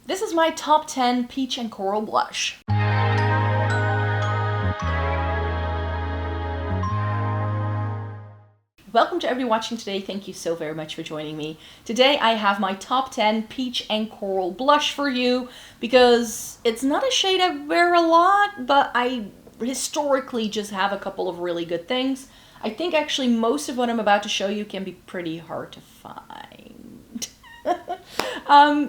This is my top 10 peach and coral blush. Welcome to everyone watching today. Thank you so very much for joining me. Today I have my top 10 peach and coral blush for you because it's not a shade I wear a lot, but I historically just have a couple of really good things. I think actually most of what I'm about to show you can be pretty hard to find.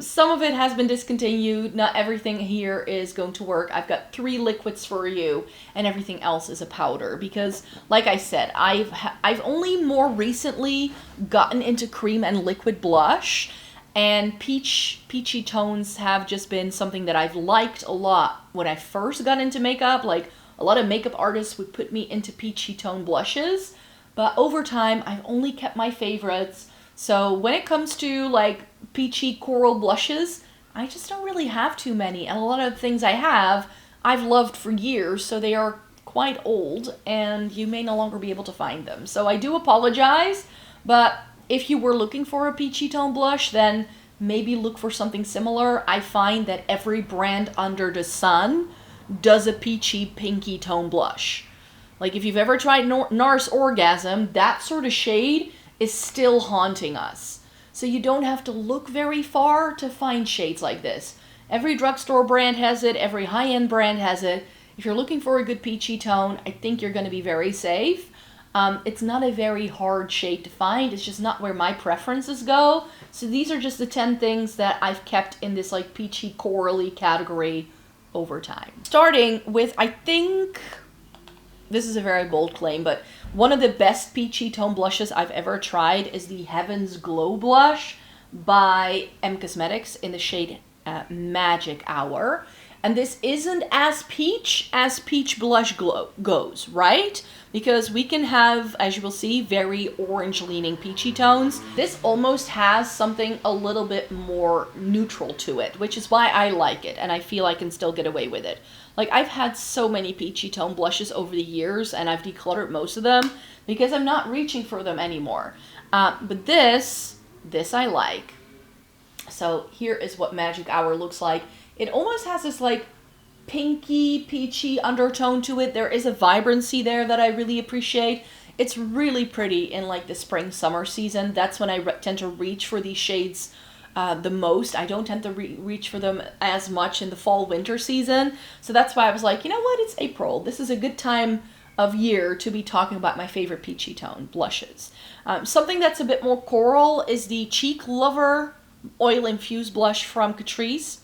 Some of it has been discontinued. Not everything here is going to work. I've got 3 liquids for you and everything else is a powder because like I said, I've only more recently gotten into cream and liquid blush, and peachy tones have just been something that I've liked a lot. When I first got into makeup, like a lot of makeup artists would put me into peachy tone blushes, but over time I've only kept my favorites. So when it comes to like peachy coral blushes, I just don't really have too many. And a lot of things I have, I've loved for years, so they are quite old and you may no longer be able to find them. So I do apologize, but if you were looking for a peachy tone blush, then maybe look for something similar. I find that every brand under the sun does a peachy pinky tone blush. Like if you've ever tried NARS Orgasm, that sort of shade is still haunting us. So you don't have to look very far to find shades like this. Every drugstore brand has it, every high-end brand has it. If you're looking for a good peachy tone, I think you're going to be very safe. It's not a very hard shade to find, it's just not where my preferences go. So these are just the 10 things that I've kept in this like peachy corally category over time. Starting with, I think, this is a very bold claim, but one of the best peachy tone blushes I've ever tried is the Heaven's Glow blush by Cosmetics in the shade Magic Hour. And this isn't as peach blush glow goes, right? Because we can have, as you will see, very orange-leaning peachy tones. This almost has something a little bit more neutral to it, which is why I like it, and I feel I can still get away with it. Like, I've had so many peachy tone blushes over the years, and I've decluttered most of them because I'm not reaching for them anymore. But this I like. So here is what Magic Hour looks like. It almost has this like pinky, peachy undertone to it. There is a vibrancy there that I really appreciate. It's really pretty in like the spring, summer season. That's when I tend to reach for these shades the most. I don't tend to reach for them as much in the fall, winter season. So that's why I was like, you know what? It's April. This is a good time of year to be talking about my favorite peachy tone blushes. Something that's a bit more coral is the Cheek Lover Oil Infused Blush from Catrice.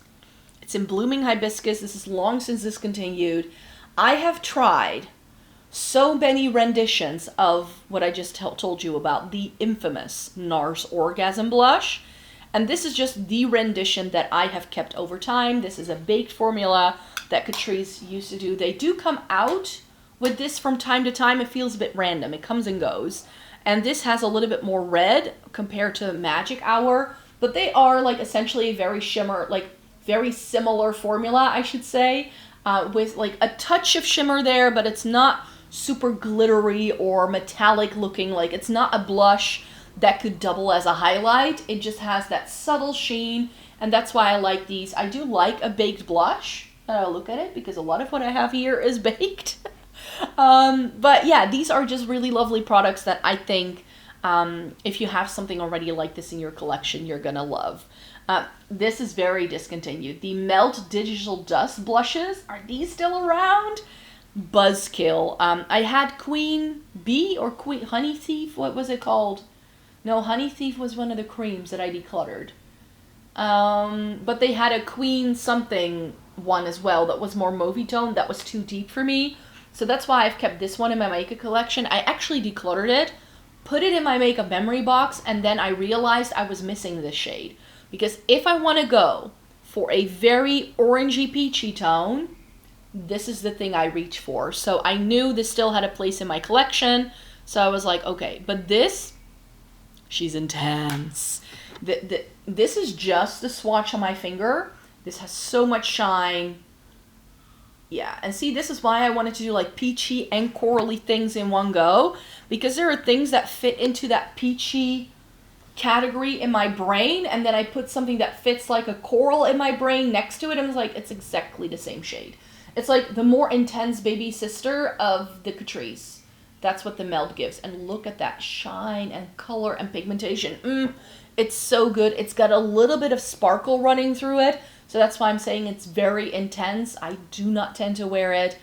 It's in Blooming Hibiscus. This is long since discontinued. I have tried so many renditions of what I just told you about, the infamous NARS Orgasm blush. And this is just the rendition that I have kept over time. This is a baked formula that Catrice used to do. They do come out with this from time to time. It feels a bit random. It comes and goes. And this has a little bit more red compared to Magic Hour. But they are like essentially very very similar formula, I should say, with like a touch of shimmer there, but it's not super glittery or metallic looking. Like it's not a blush that could double as a highlight. It just has that subtle sheen, and that's why I like these. I do like a baked blush. I'll look at it because a lot of what I have here is baked. But yeah, these are just really lovely products that I think if you have something already like this in your collection, you're gonna love. This is very discontinued. The Melt Digital Dust blushes, are these still around? Buzzkill. I had Queen Bee or Queen Honey Thief. What was it called? No, Honey Thief was one of the creams that I decluttered. But they had a Queen something one as well that was more mauvey tone. That was too deep for me. So that's why I've kept this one in my makeup collection. I actually decluttered it, put it in my makeup memory box, and then I realized I was missing this shade. Because if I want to go for a very orangey peachy tone, this is the thing I reach for. So I knew this still had a place in my collection. So I was like, okay, but this, she's intense. This is just the swatch on my finger. This has so much shine. Yeah, and see, this is why I wanted to do like peachy and corally things in one go. Because there are things that fit into that peachy category in my brain, and then I put something that fits like a coral in my brain next to it, and it's like, it's exactly the same shade. It's like the more intense baby sister of the Catrice. That's what the meld gives. And look at that shine and color and pigmentation. It's so good. It's got a little bit of sparkle running through it. So that's why I'm saying it's very intense. I do not tend to wear it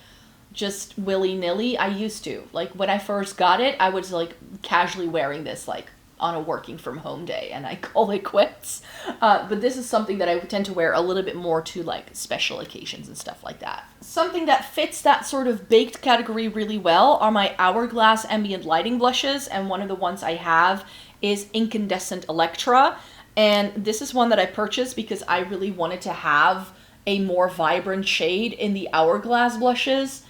just willy-nilly. I used to. Like when I first got it, I was like casually wearing this like on a working from home day, and I call it quits. But this is something that I tend to wear a little bit more to like special occasions and stuff like that. Something that fits that sort of baked category really well are my Hourglass ambient lighting blushes, and one of the ones I have is Incandescent Electra, and this is one that I purchased because I really wanted to have a more vibrant shade in the Hourglass blushes,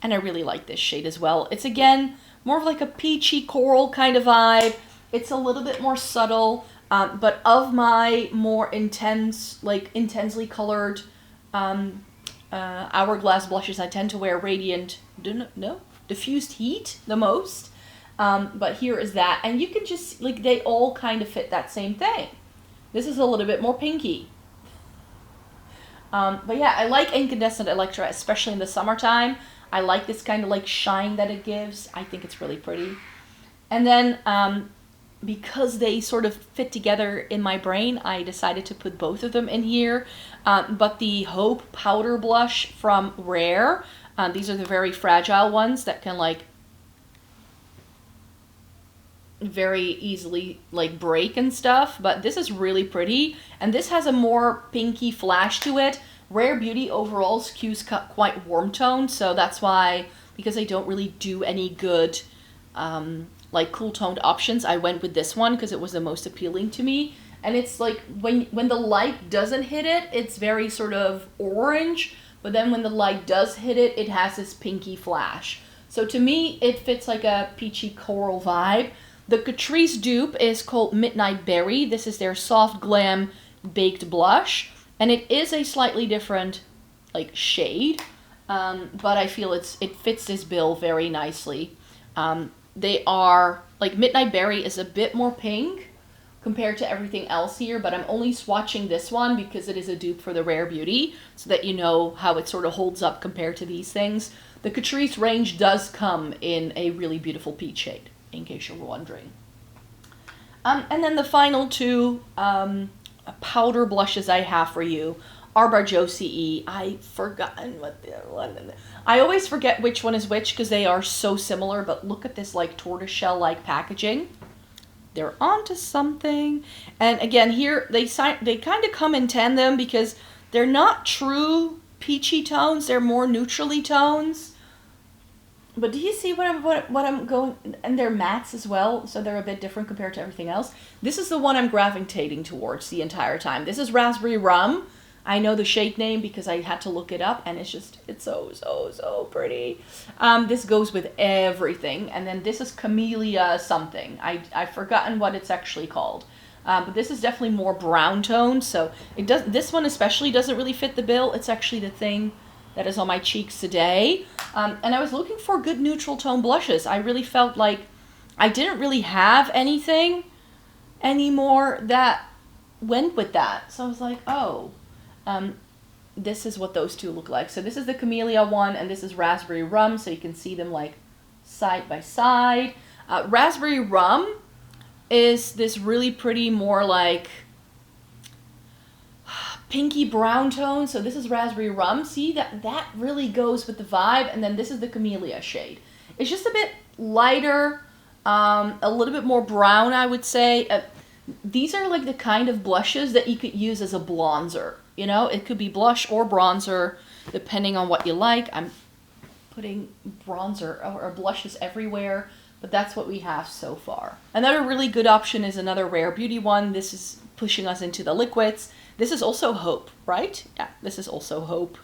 and I really like this shade as well. It's again more of like a peachy coral kind of vibe. It's a little bit more subtle, but of my more intense, like intensely colored Hourglass blushes, I tend to wear Radiant, Diffused Heat the most. But here is that, and you can just, like, they all kind of fit that same thing. This is a little bit more pinky. But yeah, I like Incandescent Electra, especially in the summertime. I like this kind of like shine that it gives. I think it's really pretty. And then, because they sort of fit together in my brain, I decided to put both of them in here. But the Hope powder blush from Rare, these are the very fragile ones that can like very easily like break and stuff, but this is really pretty, and this has a more pinky flash to it. Rare Beauty overall skews quite warm tone, so that's why, because I don't really do any good like cool toned options, I went with this one because it was the most appealing to me. And it's like when the light doesn't hit it, it's very sort of orange, but then when the light does hit it, it has this pinky flash. So to me, it fits like a peachy coral vibe. The Catrice dupe is called Midnight Berry. This is their soft glam baked blush, and it is a slightly different like shade, but I feel it fits this bill very nicely. They are, like, Midnight Berry is a bit more pink compared to everything else here, but I'm only swatching this one because it is a dupe for the Rare Beauty, so that you know how it sort of holds up compared to these things. The Catrice range does come in a really beautiful peach shade, in case you're wondering. And then the final two powder blushes I have for you are by Josie. I've forgotten what the one. I always forget which one is which because they are so similar, but look at this like tortoiseshell-like packaging. They're onto something. And again, here they kind of come in tandem because they're not true peachy tones. They're more neutrally tones. But do you see what I'm going? And they're mattes as well, so they're a bit different compared to everything else. This is the one I'm gravitating towards the entire time. This is Raspberry Rum. I know the shade name because I had to look it up, and it's so pretty. This goes with everything. And then this is Camelia something. I've forgotten what it's actually called. But this is definitely more brown tone, so this one especially doesn't really fit the bill. It's actually the thing that is on my cheeks today. And I was looking for good neutral tone blushes. I really felt like I didn't really have anything anymore that went with that. So I was like, oh, this is what those two look like. So this is the Camelia one, and this is Raspberry Rum, so you can see them like side by side. Raspberry Rum is this really pretty, more like pinky brown tone. So this is Raspberry Rum. See, that really goes with the vibe. And then this is the Camelia shade. It's just a bit lighter, a little bit more brown, I would say. These are like the kind of blushes that you could use as a bronzer. You know, it could be blush or bronzer, depending on what you like. I'm putting bronzer or blushes everywhere, but that's what we have so far. Another really good option is another Rare Beauty one. This is pushing us into the liquids. This is also Hope, right? Yeah, this is also Hope.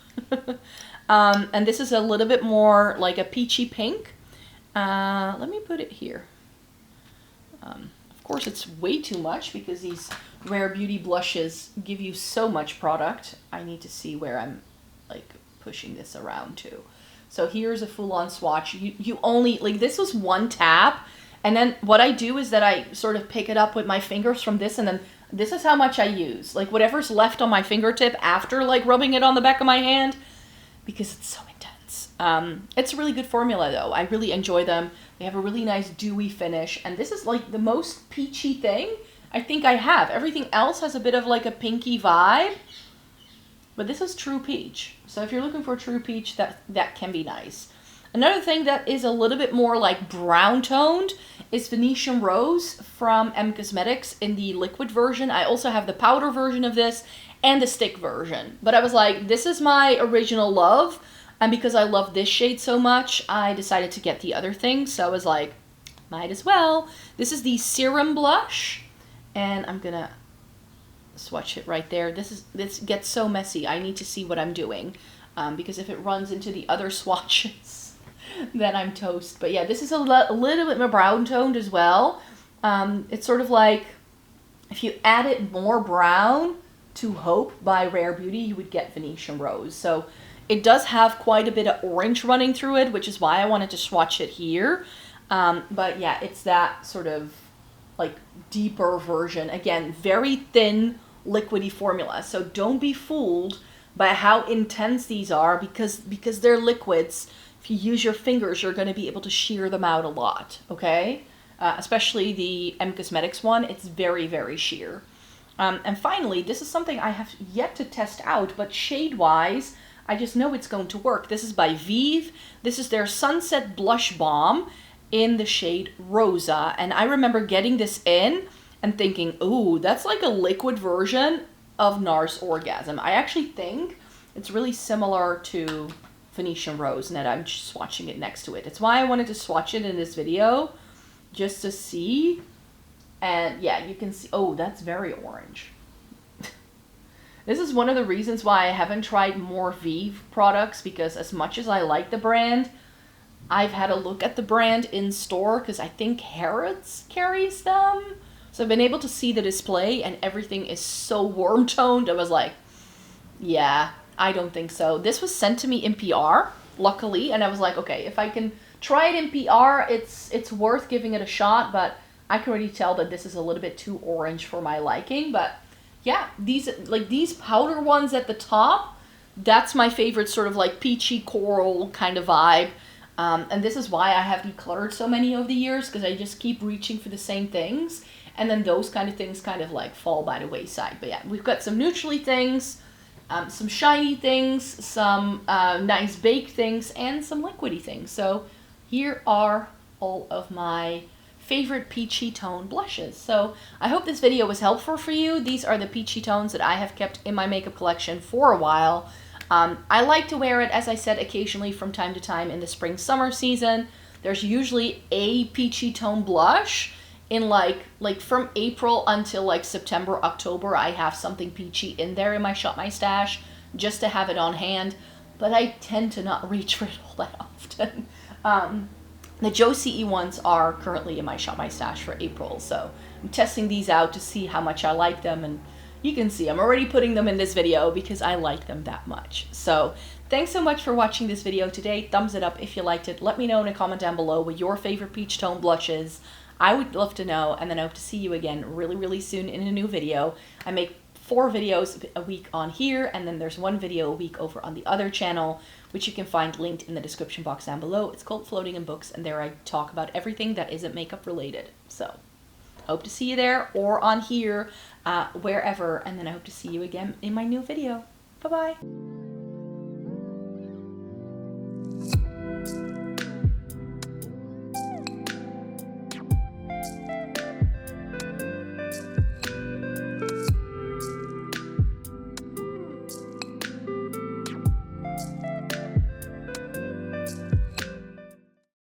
And this is a little bit more like a peachy pink. Let me put it here. Of course, it's way too much because these Rare Beauty blushes give you so much product. I need to see where I'm like pushing this around to. So here's a full-on swatch. You only, like, this was one tap, And then what I do is that I sort of pick it up with my fingers from this, and then this is how much I use. Like whatever's left on my fingertip after like rubbing it on the back of my hand, because it's so intense. It's a really good formula though. I really enjoy them. They have a really nice dewy finish, and this is like the most peachy thing I think I have. Everything else has a bit of like a pinky vibe, but this is true peach. So if you're looking for true peach, that can be nice. Another thing that is a little bit more like brown toned is Venetian Rose from Cosmetics in the liquid version. I also have the powder version of this and the stick version. But I was like, this is my original love. And because I love this shade so much, I decided to get the other thing. So I was like, might as well. This is the Serum blush. And I'm gonna swatch it right there. This gets so messy. I need to see what I'm doing. Because if it runs into the other swatches, then I'm toast. But yeah, this is a little bit more brown toned as well. It's sort of like if you added more brown to Hope by Rare Beauty, you would get Venetian Rose. So it does have quite a bit of orange running through it, which is why I wanted to swatch it here. But yeah, it's that sort of like deeper version. Again, very thin liquidy formula. So don't be fooled by how intense these are, because they're liquids. If you use your fingers, you're going to be able to shear them out a lot, okay? Especially the Cosmetics one, it's very, very sheer. And finally, this is something I have yet to test out, but shade-wise, I just know it's going to work. This is by Vive. This is their Sunset Blush Balm in the shade Rosa. And I remember getting this in and thinking, ooh, that's like a liquid version of NARS Orgasm. I actually think it's really similar to Venetian Rose, and that I'm just swatching it next to it. It's why I wanted to swatch it in this video, just to see. And yeah, you can see, oh, that's very orange. This is one of the reasons why I haven't tried more Vive products, because as much as I like the brand, I've had a look at the brand in store, because I think Harrods carries them. So I've been able to see the display, and everything is so warm toned. I was like, yeah, I don't think so. This was sent to me in PR, luckily, and I was like, okay, if I can try it in PR, it's worth giving it a shot, but I can already tell that this is a little bit too orange for my liking. But yeah, these powder ones at the top, that's my favorite sort of like peachy coral kind of vibe. And this is why I have decluttered so many over the years, because I just keep reaching for the same things. And then those kind of things kind of like fall by the wayside. But yeah, we've got some neutrally things, some shiny things, some nice baked things, and some liquidy things. So here are all of my favorite peachy tone blushes. So I hope this video was helpful for you. These are the peachy tones that I have kept in my makeup collection for a while. I like to wear it, as I said, occasionally from time to time in the spring summer season. There's usually a peachy tone blush in like from April until like September, October. I have something peachy in there in my Shop My Stash just to have it on hand, but I tend to not reach for it all that often. The Josie ones are currently in my Shop My Stash for April, so I'm testing these out to see how much I like them, and you can see I'm already putting them in this video because I like them that much. So thanks so much for watching this video today. Thumbs it up if you liked it. Let me know in a comment down below what your favorite peach tone blush is. I would love to know, and then I hope to see you again really, really soon in a new video. I make 4 videos a week on here, and then there's 1 video a week over on the other channel, which you can find linked in the description box down below. It's called Floating in Books, and there I talk about everything that isn't makeup related. So hope to see you there or on here, wherever, and then I hope to see you again in my new video. Bye-bye.